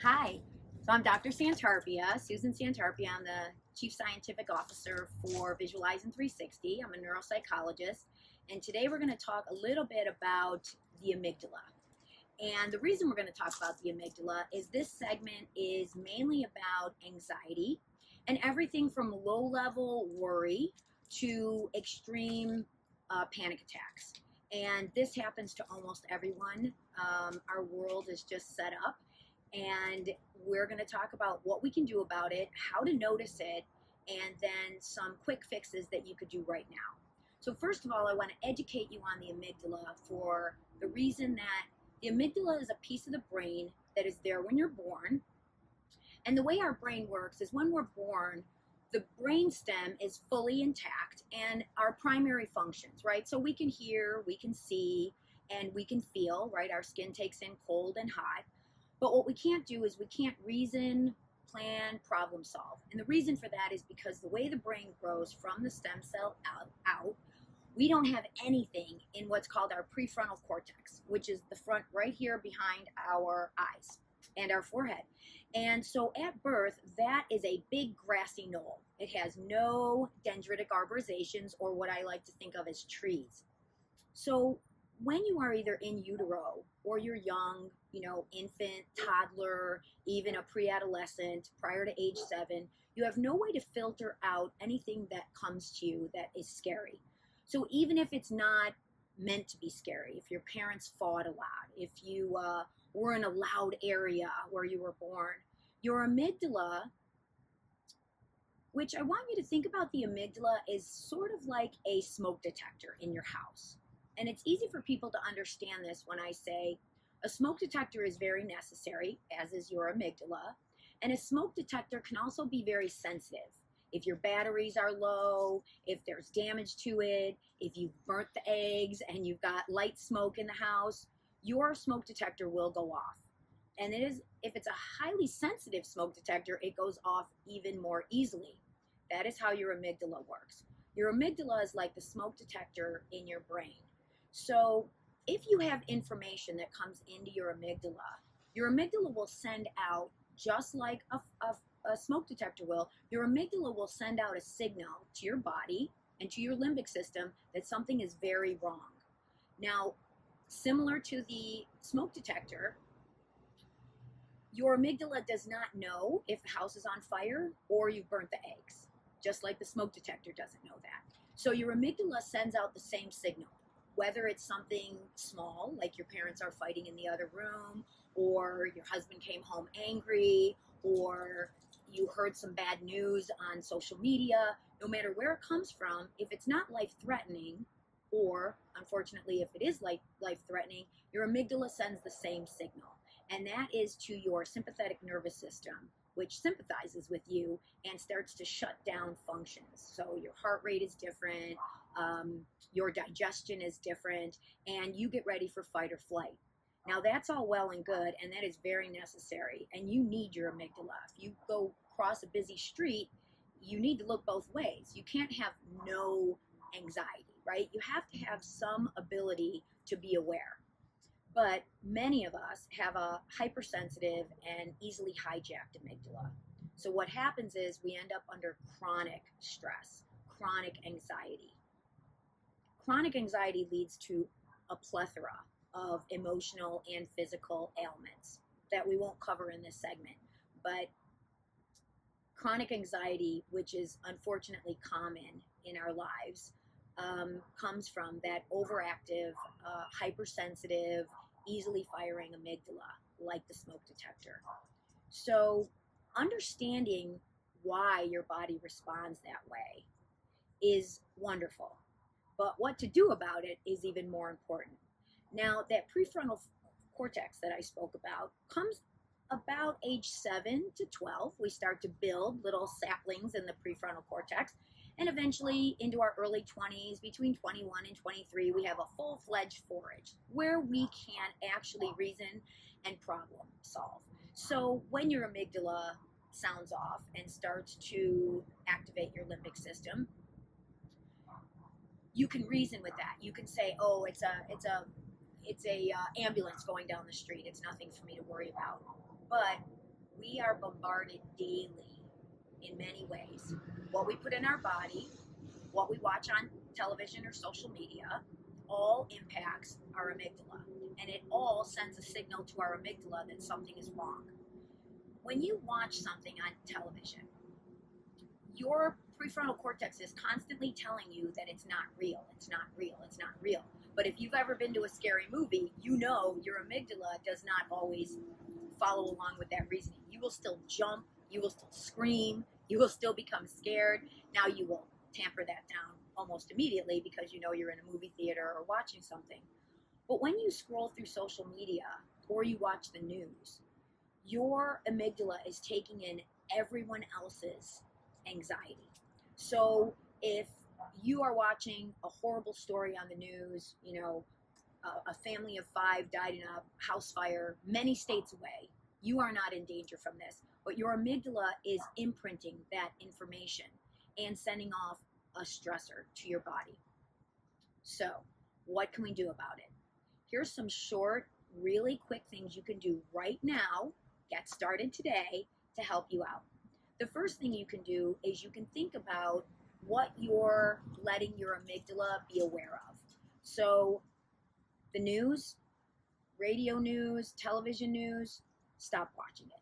Hi, so I'm Dr. Santarpia, Susan Santarpia. I'm the Chief Scientific Officer for VISUALIZEin360. I'm a neuropsychologist, and today we're going to talk a little bit about the amygdala. And the reason we're going to talk about the amygdala is this segment is mainly about anxiety and everything from low level worry to extreme panic attacks. And this happens to almost everyone. Our world is just set up, and we're going to talk about what we can do about it, how to notice it, and then some quick fixes that you could do right now. So, first of all, I want to educate you on the amygdala for the reason that the amygdala is a piece of the brain that is there when you're born. And the way our brain works is when we're born, the brain stem is fully intact and our primary functions, right? So we can hear, we can see, and we can feel, right? Our skin takes in cold and hot. But what we can't do is we can't reason, plan, problem solve. And the reason for that is because the way the brain grows from the stem cell out, we don't have anything in what's called our prefrontal cortex, which is the front right here behind our eyes and our forehead. And so at birth, that is a big grassy knoll. It has no dendritic arborizations, or what I like to think of as trees. So when you are either in utero or you're young, infant, toddler, even a pre-adolescent prior to age 7, you have no way to filter out anything that comes to you that is scary. So even if it's not meant to be scary, if your parents fought a lot, if you were in a loud area where you were born, your amygdala, which I want you to think about the amygdala, is sort of like a smoke detector in your house. And it's easy for people to understand this when I say a smoke detector is very necessary, as is your amygdala. And a smoke detector can also be very sensitive. If your batteries are low, if there's damage to it, if you've burnt the eggs and you've got light smoke in the house, your smoke detector will go off. And if it's a highly sensitive smoke detector, it goes off even more easily. That is how your amygdala works. Your amygdala is like the smoke detector in your brain. So if you have information that comes into your amygdala will send out, just like a smoke detector will, your amygdala will send out a signal to your body and to your limbic system that something is very wrong. Now, similar to the smoke detector, your amygdala does not know if the house is on fire or you've burnt the eggs, just like the smoke detector doesn't know that. So your amygdala sends out the same signal, whether it's something small, like your parents are fighting in the other room, or your husband came home angry, or you heard some bad news on social media. No matter where it comes from, if it's not life-threatening, or unfortunately if it is life-threatening, your amygdala sends the same signal. And that is to your sympathetic nervous system, which sympathizes with you and starts to shut down functions. So your heart rate is different, your digestion is different, and you get ready for fight or flight. Now that's all well and good, and that is very necessary, and you need your amygdala. If you go cross a busy street, you need to look both ways. You can't have no anxiety, right? You have to have some ability to be aware. But many of us have a hypersensitive and easily hijacked amygdala. So what happens is we end up under chronic stress, chronic anxiety. Chronic anxiety leads to a plethora of emotional and physical ailments that we won't cover in this segment. But chronic anxiety, which is unfortunately common in our lives, comes from that overactive, hypersensitive, easily firing amygdala, like the smoke detector. So, understanding why your body responds that way is wonderful. But what to do about it is even more important. Now, that prefrontal cortex that I spoke about comes about age 7 to 12. We start to build little saplings in the prefrontal cortex. And eventually, into our early 20s, between 21 and 23, we have a full-fledged forage where we can actually reason and problem solve. So when your amygdala sounds off and starts to activate your limbic system, you can reason with that. You can say, "Oh, it's a ambulance going down the street. It's nothing for me to worry about." But We are bombarded daily in many ways. What we put in our body, what we watch on television or social media, all impacts our amygdala. And it all sends a signal to our amygdala that something is wrong. When you watch something on television, your prefrontal cortex is constantly telling you that it's not real, it's not real, it's not real. But if you've ever been to a scary movie, you know your amygdala does not always follow along with that reasoning. You will still jump, you will still scream, you will still become scared. Now you will tamper that down almost immediately because you know you're in a movie theater or watching something. But when you scroll through social media or you watch the news, your amygdala is taking in everyone else's anxiety. So if you are watching a horrible story on the news, you know, a family of 5 died in a house fire many states away, you are not in danger from this, but your amygdala is imprinting that information and sending off a stressor to your body. So what can we do about it? Here's some short, really quick things you can do right now, get started today, to help you out. The first thing you can do is you can think about what you're letting your amygdala be aware of. So the news, radio news, television news, stop watching it.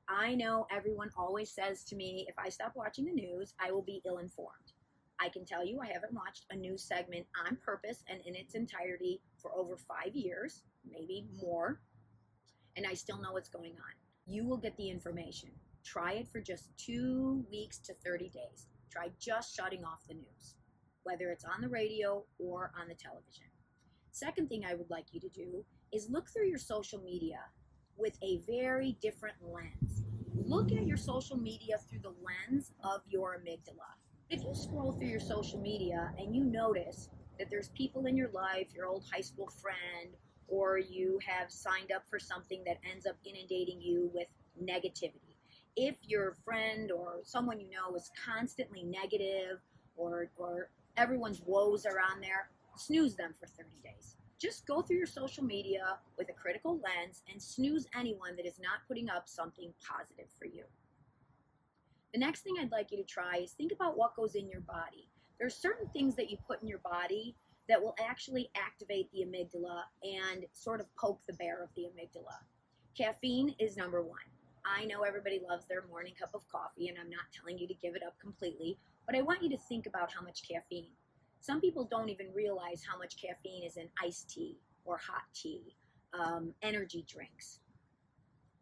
I know everyone always says to me, if I stop watching the news, I will be ill-informed. I can tell you I haven't watched a news segment on purpose and in its entirety for over 5 years, maybe more, and I still know what's going on. You will get the information. Try it for just 2 weeks to 30 days. Try just shutting off the news, whether it's on the radio or on the television. Second thing I would like you to do is look through your social media with a very different lens. Look at your social media through the lens of your amygdala. If you scroll through your social media and you notice that there's people in your life, your old high school friend, or you have signed up for something that ends up inundating you with negativity. If your friend or someone you know is constantly negative, or everyone's woes are on there, snooze them for 30 days. Just go through your social media with a critical lens and snooze anyone that is not putting up something positive for you. The next thing I'd like you to try is think about what goes in your body. There are certain things that you put in your body that will actually activate the amygdala and sort of poke the bear of the amygdala. Caffeine is number one. I know everybody loves their morning cup of coffee, and I'm not telling you to give it up completely, but I want you to think about how much caffeine. Some people don't even realize how much caffeine is in iced tea or hot tea, energy drinks.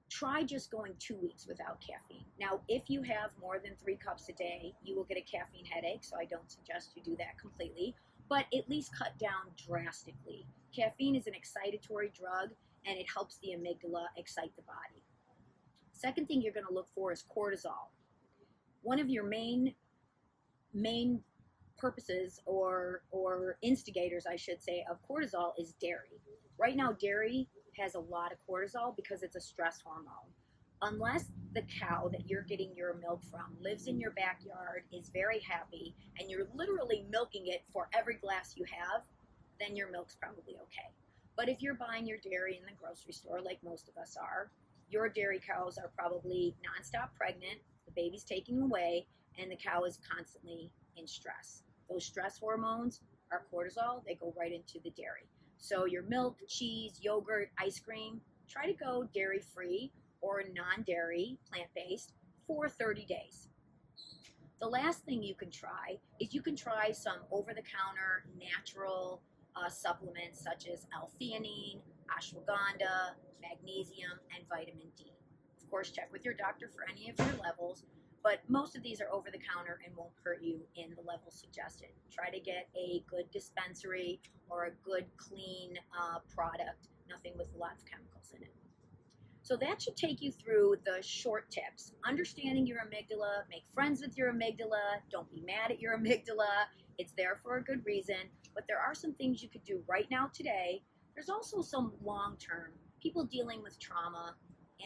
Try just going 2 weeks without caffeine. Now, if you have more than 3 cups a day, you will get a caffeine headache, so I don't suggest you do that completely, but at least cut down drastically. Caffeine is an excitatory drug, and it helps the amygdala excite the body. Second thing you're going to look for is cortisol. One of your main purposes or instigators, I should say, of cortisol is dairy. Right now, dairy has a lot of cortisol because it's a stress hormone. Unless the cow that you're getting your milk from lives in your backyard, is very happy, and you're literally milking it for every glass you have, then your milk's probably okay. But if you're buying your dairy in the grocery store, like most of us are, your dairy cows are probably nonstop pregnant, the baby's taking away, and the cow is constantly in stress. Those stress hormones are cortisol, they go right into the dairy. So your milk, cheese, yogurt, ice cream, try to go dairy-free or non-dairy, plant-based, for 30 days. The last thing you can try is you can try some over-the-counter natural supplements such as L-theanine, ashwagandha, magnesium, and vitamin D. Of course, check with your doctor for any of your levels, but most of these are over-the-counter and won't hurt you in the levels suggested. Try to get a good dispensary or a good, clean product, nothing with a lot of chemicals in it. So that should take you through the short tips. Understanding your amygdala, make friends with your amygdala, don't be mad at your amygdala, it's there for a good reason, but there are some things you could do right now today. There's also some long-term, people dealing with trauma,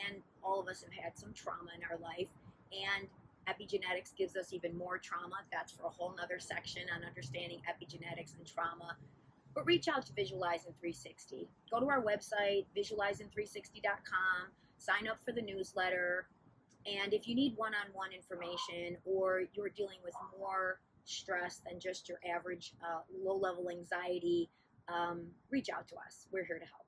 and all of us have had some trauma in our life, and epigenetics gives us even more trauma. That's for a whole nother section on understanding epigenetics and trauma. But reach out to VISUALIZEin360. Go to our website, VISUALIZEin360.com, sign up for the newsletter, And if you need one-on-one information, or you're dealing with more stress than just your average low-level anxiety, reach out to us. We're here to help.